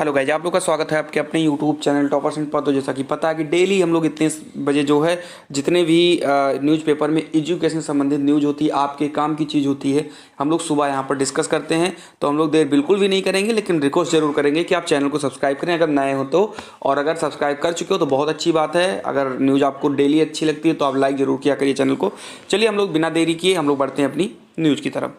Hello guys, आप लोग का स्वागत है आपके अपने यूट्यूब चैनल टॉपर्स एंड पर। तो जैसा कि पता है कि डेली हम लोग इतने बजे जो है जितने भी न्यूज़पेपर में एजुकेशन संबंधित न्यूज़ होती है, आपके काम की चीज़ होती है, हम लोग सुबह यहाँ पर डिस्कस करते हैं। तो हम लोग देर बिल्कुल भी नहीं करेंगे, लेकिन रिक्वेस्ट जरूर करेंगे कि आप चैनल को सब्सक्राइब करें अगर नए हो तो। और अगर सब्सक्राइब कर चुके हो तो बहुत अच्छी बात है। अगर न्यूज़ आपको डेली अच्छी लगती है तो आप लाइक जरूर किया करिए चैनल को। चलिए हम लोग बिना देरी किए हम लोग बढ़ते हैं अपनी न्यूज़ की तरफ।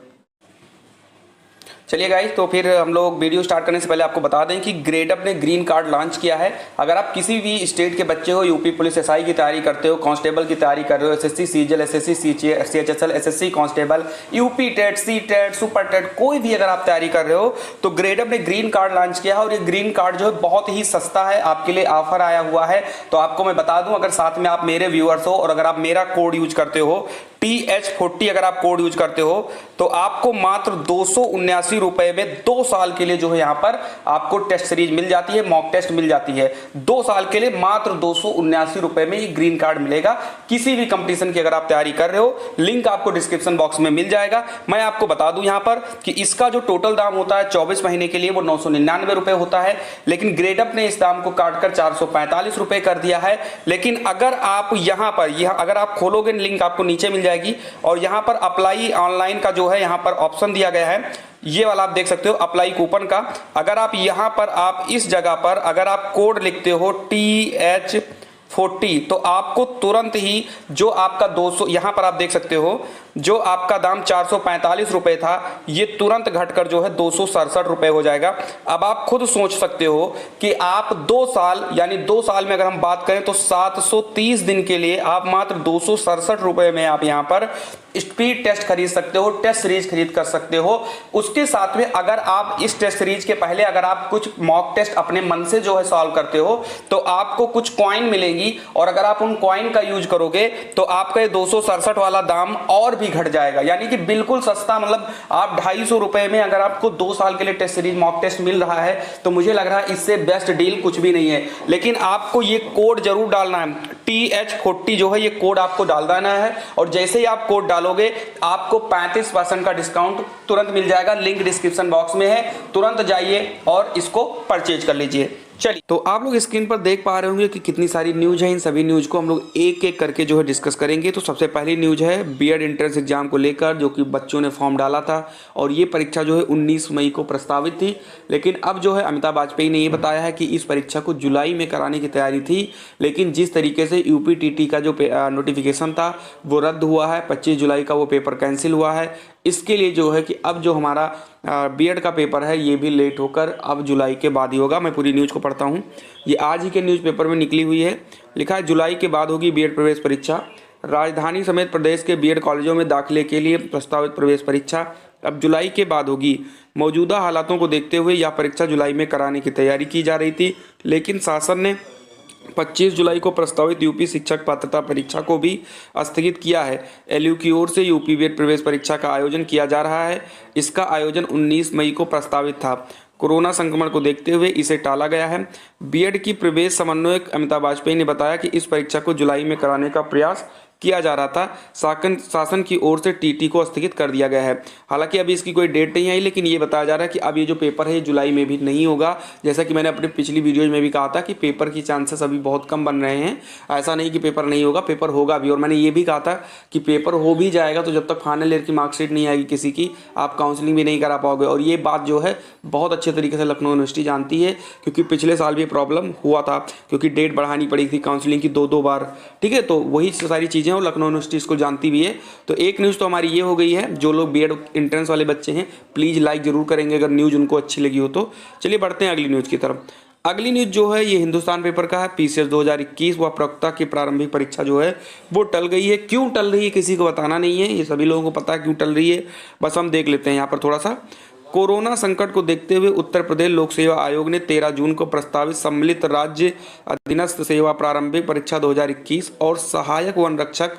चलिए गाइस, तो फिर हम लोग वीडियो स्टार्ट करने से पहले आपको बता दें कि ग्रेडअप ने ग्रीन कार्ड लॉन्च किया है। अगर आप किसी भी स्टेट के बच्चे हो, यूपी पुलिस एसआई की तैयारी करते हो, कांस्टेबल की तैयारी कर रहे हो, SSC CGL, SSC CHSL, SSC constable, UP TET, C TET, super TET, कोई भी अगर आप तैयारी कर रहे हो तो ग्रेडअप ने ग्रीन कार्ड लॉन्च किया है। और ये ग्रीन कार्ड जो है बहुत ही सस्ता है, आपके लिए ऑफर आया हुआ है। तो आपको मैं बता दूं, अगर साथ में आप मेरे व्यूअर्स हो और अगर आप मेरा कोड यूज करते हो TH40, अगर आप कोड यूज करते हो तो आपको मात्र 279 रुपए में 2 साल के लिए जो है यहाँ पर आपको टेस्ट सीरीज मिल जाती है, मॉक टेस्ट मिल जाती है। 2 साल के लिए मात्र 279 रुपए में ये ग्रीन कार्ड मिलेगा। किसी भी कंपटीशन की अगर आप तैयारी कर रहे हो, लिंक आपको डिस्क्रिप्शन बॉक्स में मिल जाएगा। मैं आपको बता दूं यहाँ पर कि इसका जो टोटल दाम होता है 24 महीने के लिए वो 999 रुपए होता है, लेकिन ग्रेडअप ने इस दाम को काटकर 445 रुपए कर दिया है। लेकिन अगर आप यहाँ पर अगर आप खोलोगे, लिंक आपको नीचे मिल जाएगी और यहां पर अप्लाई ऑनलाइन का जो है यहां पर ऑप्शन दिया गया है, ये वाला आप देख सकते हो अप्लाई कूपन का। अगर आप यहां पर आप इस जगह पर अगर आप कोड लिखते हो TH40 तो आपको तुरंत ही जो आपका 200, यहां पर आप देख सकते हो जो आपका दाम 445 रुपए था, ये तुरंत घटकर जो है 267 रुपए हो जाएगा। अब आप खुद सोच सकते हो कि आप 2 साल यानी 2 साल में अगर हम बात करें तो 730 दिन के लिए आप मात्र 267 रुपए में आप यहां पर स्पीड टेस्ट खरीद सकते हो, टेस्ट सीरीज खरीद कर सकते हो। उसके साथ में अगर आप इस टेस्ट सीरीज के पहले अगर आप कुछ मॉक टेस्ट अपने मन से जो है सॉल्व करते हो तो आपको कुछ कॉइन मिलेगी, और अगर आप उन कॉइन का यूज करोगे तो आपका ये 267 वाला दाम और भी घट जाएगा। यानी कि बिल्कुल सस्ता, मतलब आप 250 रुपए में अगर आपको 2 साल के लिए टेस्ट सीरीज मॉक टेस्ट मिल रहा है तो मुझे लग रहा है इससे बेस्ट डील कुछ भी नहीं है। लेकिन आपको ये कोड जरूर डालना है, TH40 जो है ये कोड आपको डाल देना है, और जैसे ही आप कोड डालोगे आपको 35% का डिस्काउंट तुरंत मिल जाएगा। लिंक डिस्क्रिप्शन बॉक्स में है, तुरंत जाइए और इसको परचेज कर लीजिए। चलिए, तो आप लोग स्क्रीन पर देख पा रहे होंगे कि कितनी सारी न्यूज़ है। इन सभी न्यूज़ को हम लोग एक एक करके जो है डिस्कस करेंगे। तो सबसे पहली न्यूज़ है बीएड एंट्रेंस एग्जाम को लेकर, जो कि बच्चों ने फॉर्म डाला था और ये परीक्षा जो है 19 मई को प्रस्तावित थी। लेकिन अब जो है अमिताभ वाजपेयी ने ये बताया है कि इस परीक्षा को जुलाई में कराने की तैयारी थी, लेकिन जिस तरीके से UPTT का जो नोटिफिकेशन था वो रद्द हुआ है, 25 जुलाई का वो पेपर कैंसिल हुआ है। इसके लिए जो है कि अब जो हमारा बीएड का पेपर है ये भी लेट होकर अब जुलाई के बाद ही होगा। मैं पूरी न्यूज़ को पढ़ता हूँ, ये आज ही के न्यूज़पेपर में निकली हुई है। लिखा है जुलाई के बाद होगी बीएड प्रवेश परीक्षा। राजधानी समेत प्रदेश के बीएड कॉलेजों में दाखिले के लिए प्रस्तावित प्रवेश परीक्षा अब जुलाई के बाद होगी। मौजूदा हालातों को देखते हुए यह परीक्षा जुलाई में कराने की तैयारी की जा रही थी, लेकिन शासन ने 25 जुलाई को प्रस्तावित यूपी शिक्षक पात्रता परीक्षा को भी स्थगित किया है। एलयू की ओर से यूपी बीएड प्रवेश परीक्षा का आयोजन किया जा रहा है। इसका आयोजन 19 मई को प्रस्तावित था। कोरोना संक्रमण को देखते हुए इसे टाला गया है। बीएड की प्रवेश समन्वयक अमिताभ वाजपेयी ने बताया कि इस परीक्षा को जुलाई में कराने का प्रयास किया जा रहा था। शासन की ओर से टीटी को स्थगित कर दिया गया है। हालांकि अभी इसकी कोई डेट नहीं आई, लेकिन ये बताया जा रहा है कि अब ये जो पेपर है ये जुलाई में भी नहीं होगा। जैसा कि मैंने अपनी पिछली वीडियोज में भी कहा था कि पेपर की चांसेस अभी बहुत कम बन रहे हैं। ऐसा नहीं कि पेपर नहीं होगा, पेपर होगा भी। और मैंने ये भी कहा था कि पेपर हो भी जाएगा तो जब तक फाइनल ईयर की मार्कशीट नहीं आएगी किसी की, आप काउंसलिंग भी नहीं करा पाओगे। और ये बात जो है बहुत अच्छे तरीके से लखनऊ यूनिवर्सिटी जानती है, क्योंकि पिछले साल भी प्रॉब्लम हुआ था, क्योंकि डेट बढ़ानी पड़ी थी काउंसलिंग की 2-2 बार। ठीक है, तो वही सारी चीज़ें और लखनऊ यूनिवर्सिटी इसको जानती भी है। तो एक न्यूज़ तो हमारी ये हो गई है। जो लोग बीएड एंट्रेंस वाले बच्चे हैं प्लीज़ लाइक जरूर करेंगे अगर न्यूज़ उनको अच्छी लगी हो तो। चलिए बढ़ते हैं अगली न्यूज़ की तरफ। अगली न्यूज़ जो है ये हिंदुस्तान पेपर का है। पीसीएस 2021 व प्रवक्ता की प्रारंभिक परीक्षा जो है वो टल गई है। क्यों टल रही है किसी को बताना नहीं है, ये सभी लोगों को पता है क्यों टल रही है। बस हम देख लेते हैं यहाँ पर थोड़ा सा। कोरोना संकट को देखते हुए उत्तर प्रदेश लोक सेवा आयोग ने 13 जून को प्रस्तावित सम्मिलित राज्य अधीनस्थ सेवा प्रारंभिक परीक्षा 2021 और सहायक वन रक्षक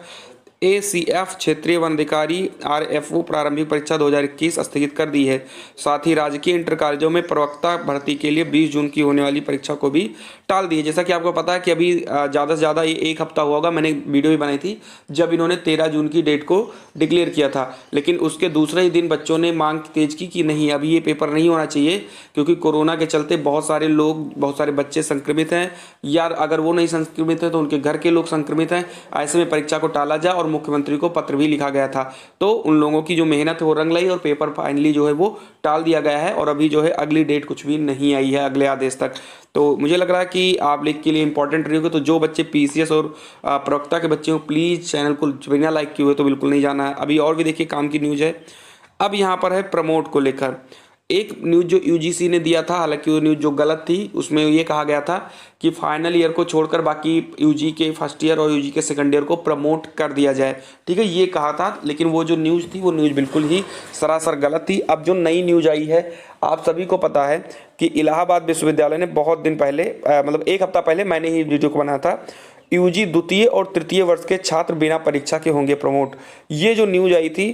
ACF क्षेत्रीय वन अधिकारी RFO प्रारंभिक परीक्षा 2021 स्थगित कर दी है। साथ ही राजकीय इंटर कॉलेजों में प्रवक्ता भर्ती के लिए 20 जून की होने वाली परीक्षा को भी टाल दी है। जैसा कि आपको पता है कि अभी ज़्यादा से ज़्यादा ये एक हफ्ता हुआ होगा, मैंने वीडियो भी बनाई थी जब इन्होंने 13 जून की डेट को डिक्लेयर किया था, लेकिन उसके दूसरे ही दिन बच्चों ने मांग तेज की कि नहीं, अभी ये पेपर नहीं होना चाहिए क्योंकि कोरोना के चलते बहुत सारे लोग, बहुत सारे बच्चे संक्रमित हैं, या अगर वो नहीं संक्रमित हैं तो उनके घर के लोग संक्रमित हैं। ऐसे में परीक्षा को टाला जाए और मुख्यमंत्री को पत्र भी लिखा गया था। तो उन लोगों की जो मेहनत है वो रंग लाई और पेपर फाइनली जो है वो टाल दिया गया है और अभी जो है अगली डेट कुछ भी नहीं आई है अगले आदेश तक। तो मुझे लग रहा है कि आप लोग के लिए इंपॉर्टेंट रहेगा। तो जो बच्चे PCS और प्रवक्ता के बच्चे हो, प्लीज़ चैनल को बिना लाइक किए हुए तो बिल्कुल नहीं जाना है। अभी और भी देखिए काम की न्यूज़ है। अब यहाँ पर है प्रमोट को लेकर एक न्यूज़ जो UGC ने दिया था, हालांकि वो न्यूज़ जो गलत थी, उसमें ये कहा गया था कि फाइनल ईयर को छोड़कर बाकी UG के फर्स्ट ईयर और UG के सेकंड ईयर को प्रमोट कर दिया जाए। ठीक है, ये कहा था, लेकिन वो जो न्यूज़ थी वो न्यूज़ बिल्कुल ही सरासर गलत थी। अब जो नई न्यूज़ आई है, आप सभी को पता है कि इलाहाबाद विश्वविद्यालय ने बहुत दिन पहले मतलब एक हफ्ता पहले मैंने ही वीडियो को बनाया था, UG द्वितीय और तृतीय वर्ष के छात्र बिना परीक्षा के होंगे प्रमोट। ये जो न्यूज़ आई थी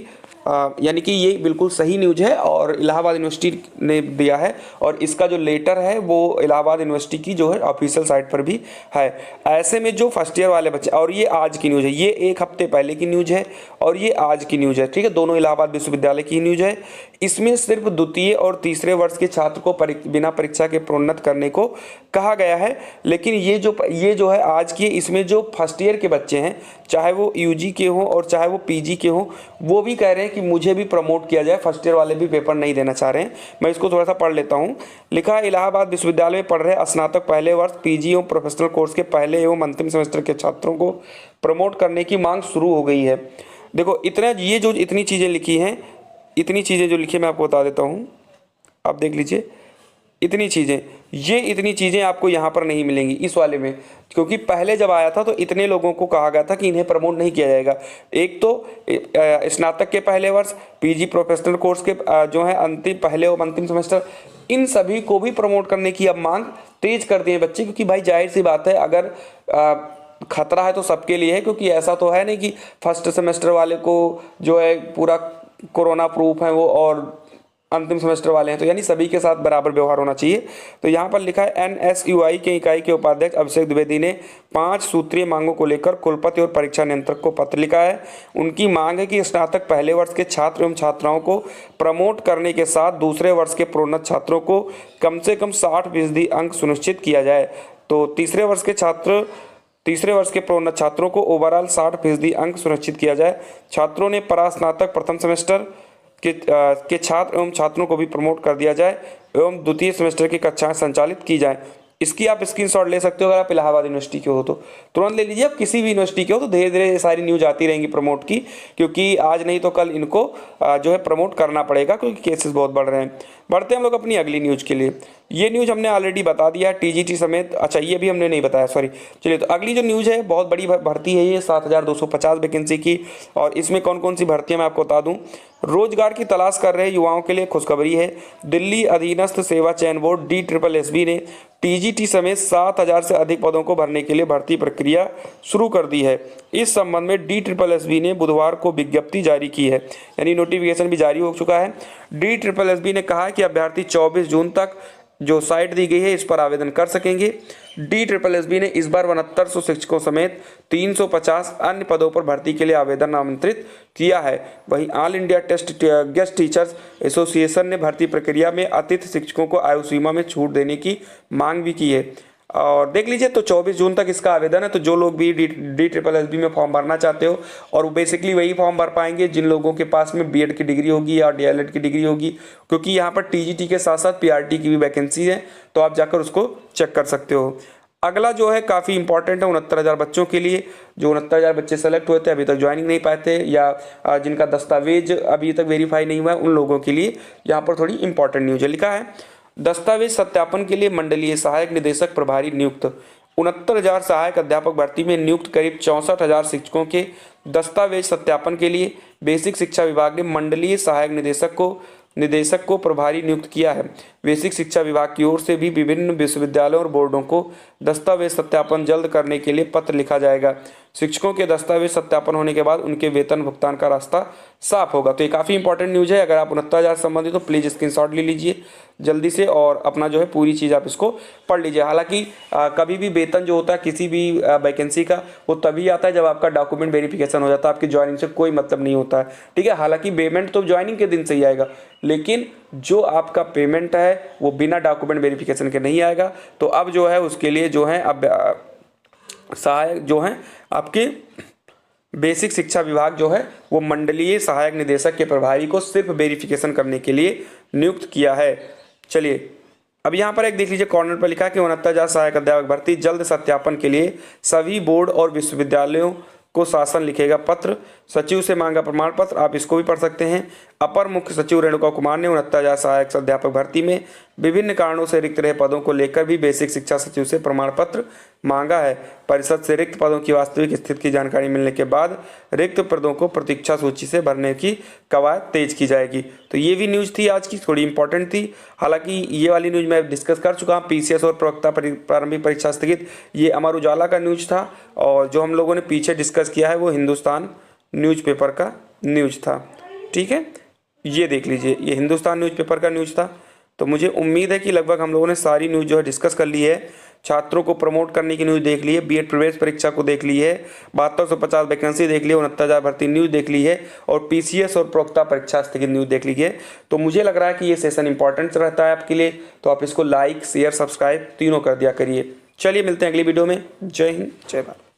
यानी कि ये बिल्कुल सही न्यूज़ है और इलाहाबाद यूनिवर्सिटी ने दिया है और इसका जो लेटर है वो इलाहाबाद यूनिवर्सिटी की जो है ऑफिशियल साइट पर भी है। ऐसे में जो फर्स्ट ईयर वाले बच्चे, और ये आज की न्यूज़ है, ये एक हफ्ते पहले की न्यूज़ है और ये आज की न्यूज़ है, ठीक है, दोनों इलाहाबाद विश्वविद्यालय की न्यूज़ है। इसमें सिर्फ द्वितीय और तीसरे वर्ष के छात्र को बिना परीक्षा के प्रोन्नत करने को कहा गया है। लेकिन ये जो है आज की, इसमें जो फर्स्ट ईयर के बच्चे हैं, चाहे वो UG के हों और चाहे वो PG के हों, वो भी कह रहे हैं कि मुझे भी प्रमोट किया जाए। फर्स्ट ईयर वाले भी पेपर नहीं देना चाह रहे हैं। मैं इसको थोड़ा सा पढ़ लेता हूँ। लिखा है, इलाहाबाद विश्वविद्यालय में पढ़ रहे स्नातक पहले वर्ष PG एवं प्रोफेशनल कोर्स के पहले एवं अंतिम सेमेस्टर के छात्रों को प्रमोट करने की मांग शुरू हो गई है। देखो इतना, ये जो इतनी चीज़ें लिखी हैं, इतनी चीज़ें जो लिखी मैं आपको बता देता हूँ, आप देख लीजिए। इतनी चीज़ें आपको यहाँ पर नहीं मिलेंगी इस वाले में, क्योंकि पहले जब आया था तो इतने लोगों को कहा गया था कि इन्हें प्रमोट नहीं किया जाएगा। एक तो स्नातक के पहले वर्ष, PG प्रोफेशनल कोर्स के जो है अंतिम पहले और अंतिम सेमेस्टर, इन सभी को भी प्रमोट करने की अब मांग तेज कर दी है बच्चे, क्योंकि भाई जाहिर सी बात है, अगर खतरा है तो सबके लिए है, क्योंकि ऐसा तो है नहीं कि फर्स्ट सेमेस्टर वाले को जो है पूरा कोरोना प्रूफ है वो और अंतिम सेमेस्टर वाले हैं, तो यानी सभी के साथ बराबर व्यवहार होना चाहिए। तो यहाँ पर लिखा है, NSUI के इकाई के उपाध्यक्ष अभिषेक द्विवेदी ने 5 सूत्रीय मांगों को लेकर कुलपति और परीक्षा नियंत्रक को पत्र लिखा है। उनकी मांग है कि स्नातक पहले वर्ष के छात्र एवं छात्राओं को प्रमोट करने के साथ दूसरे वर्ष के प्रोन्नत छात्रों को कम से कम 60% अंक सुनिश्चित किया जाए। तो तीसरे वर्ष के प्रोन्नत छात्रों को ओवरऑल 60% अंक सुनिश्चित किया जाए। छात्रों ने परास्नातक प्रथम सेमेस्टर के छात्र एवं छात्रों को भी प्रमोट कर दिया जाए एवं द्वितीय सेमेस्टर की कक्षाएं संचालित की जाए। इसकी आप स्क्रीनशॉट ले सकते हो। अगर आप इलाहाबाद यूनिवर्सिटी के हो तो तुरंत ले लीजिए। आप किसी भी यूनिवर्सिटी के हो तो धीरे धीरे ये सारी न्यूज आती रहेंगी प्रमोट की, क्योंकि आज नहीं तो कल इनको जो है प्रमोट करना पड़ेगा, क्योंकि केसेस बहुत बढ़ रहे हैं। बढ़ते हैं हम लोग अपनी अगली न्यूज़ के लिए। ये न्यूज़ हमने ऑलरेडी बता दिया, TGT समेत। अच्छा, ये भी हमने नहीं बताया, सॉरी। चलिए, तो अगली जो न्यूज़ है, बहुत बड़ी भर्ती है ये, 7250 वैकेंसी की। और इसमें कौन कौन सी भर्तियाँ मैं आपको बता दूँ। रोजगार की तलाश कर रहे युवाओं के लिए खुशखबरी है। दिल्ली अधीनस्थ सेवा चयन बोर्ड DSSB ने TGT समेत 7000 से अधिक पदों को भरने के लिए भर्ती प्रक्रिया शुरू कर दी है। इस संबंध में DSSB ने बुधवार को विज्ञप्ति जारी की है, यानी नोटिफिकेशन भी जारी हो चुका है। DSSB ने कहा है कि अभ्यर्थी 24 जून तक जो साइट दी गई है इस पर आवेदन कर सकेंगे। DSSB ने इस बार 6900 शिक्षकों समेत 350 अन्य पदों पर भर्ती के लिए आवेदन आमंत्रित किया है। वहीं all India guest teachers association ने भर्ती प्रक्रिया में अतिथि शिक्षकों को आयु सीमा में छूट देने की मांग भी की है। और देख लीजिए, तो 24 जून तक इसका आवेदन है। तो जो लोग भी DSSB में फॉर्म भरना चाहते हो, और बेसिकली वही फॉर्म भर पाएंगे जिन लोगों के पास में BEd की डिग्री होगी या DLED की डिग्री होगी, क्योंकि यहाँ पर TGT के साथ साथ PRT की भी वैकेंसी है, तो आप जाकर उसको चेक कर सकते हो। अगला जो है काफ़ी इंपॉर्टेंट है 69,000 बच्चों के लिए। जो 69,000 बच्चे सेलेक्ट हुए थे, अभी तक ज्वाइनिंग नहीं पाए थे, या जिनका दस्तावेज अभी तक वेरीफाई नहीं हुआ है, उन लोगों के लिए यहाँ पर थोड़ी इंपॉर्टेंट न्यूज़ है। लिखा है, दस्तावेज सत्यापन के लिए मंडलीय सहायक निदेशक प्रभारी नियुक्त। 69,000 सहायक अध्यापक भर्ती में नियुक्त करीब 64,000 शिक्षकों के दस्तावेज सत्यापन के लिए बेसिक शिक्षा विभाग ने मंडलीय सहायक निदेशक को प्रभारी नियुक्त किया है। बेसिक शिक्षा विभाग की ओर से भी विभिन्न विश्वविद्यालयों और बोर्डों को दस्तावेज सत्यापन जल्द करने के लिए पत्र लिखा जाएगा। शिक्षकों के दस्तावेज सत्यापन होने के बाद उनके वेतन भुगतान का रास्ता साफ होगा। तो ये काफ़ी इंपॉर्टेंट न्यूज़ है। अगर आप 69,000 से संबंधित तो प्लीज़ स्क्रीनशॉट ले लीजिए जल्दी से और अपना जो है पूरी चीज़ आप इसको पढ़ लीजिए। हालांकि कभी भी वेतन जो होता है किसी भी वैकेंसी का वो तभी आता है जब आपका डॉक्यूमेंट वेरिफिकेशन हो जाता है, आपकी ज्वाइनिंग से कोई मतलब नहीं होता है, ठीक है। हालांकि पेमेंट तो ज्वाइनिंग के दिन से ही आएगा, लेकिन जो आपका पेमेंट है वो बिना डॉक्यूमेंट वेरिफिकेशन के नहीं आएगा। तो अब जो है उसके लिए जो है अब सहायक जो हैं आपके बेसिक शिक्षा विभाग जो है वो मंडलीय सहायक निदेशक के प्रभारी को सिर्फ वेरिफिकेशन करने के लिए नियुक्त किया है। चलिए अब यहाँ पर एक देख लीजिए, कॉर्नर पर लिखा है कि 69,000 सहायक अध्यापक भर्ती जल्द सत्यापन के लिए सभी बोर्ड और विश्वविद्यालयों को शासन लिखेगा पत्र, सचिव से मांगा प्रमाण पत्र। आप इसको भी पढ़ सकते हैं। अपर मुख्य सचिव रेणुका कुमार ने 69,000 सहायक अध्यापक भर्ती में विभिन्न कारणों से रिक्त रहे पदों को लेकर भी बेसिक शिक्षा सचिव से प्रमाण पत्र मांगा है। परिषद से रिक्त पदों की वास्तविक स्थिति की जानकारी मिलने के बाद रिक्त पदों को प्रतीक्षा सूची से भरने की कवायद तेज की जाएगी। तो ये भी न्यूज़ थी आज की, थोड़ी इंपॉर्टेंट थी। हालांकि ये वाली न्यूज़ मैं डिस्कस कर चुका हूँ, पीसीएस और प्रवक्ता प्रारंभिक परीक्षा स्थगित, ये अमर उजाला का न्यूज़ था। और जो हम लोगों ने पीछे डिस्कस किया है वो हिंदुस्तान न्यूज़पेपर का न्यूज़ था, ठीक है। ये देख लीजिए, ये हिंदुस्तान न्यूज़पेपर का न्यूज़ था। तो मुझे उम्मीद है कि लगभग हम लोगों ने सारी न्यूज़ जो है डिस्कस कर ली है। छात्रों को प्रमोट करने की न्यूज़ देख ली है, बीएड प्रवेश परीक्षा को देख ली है, 7250 वैकेंसी देख ली है, 69,000 भर्ती न्यूज़ देख ली है और पीसीएस और प्रवक्ता परीक्षा स्थगित न्यूज़ देख ली है। तो मुझे लग रहा है कि ये सेशन इंपॉर्टेंट रहता है आपके लिए, तो आप इसको लाइक शेयर सब्सक्राइब तीनों कर दिया करिए। चलिए मिलते हैं अगली वीडियो में। जय हिंद, जय भारत।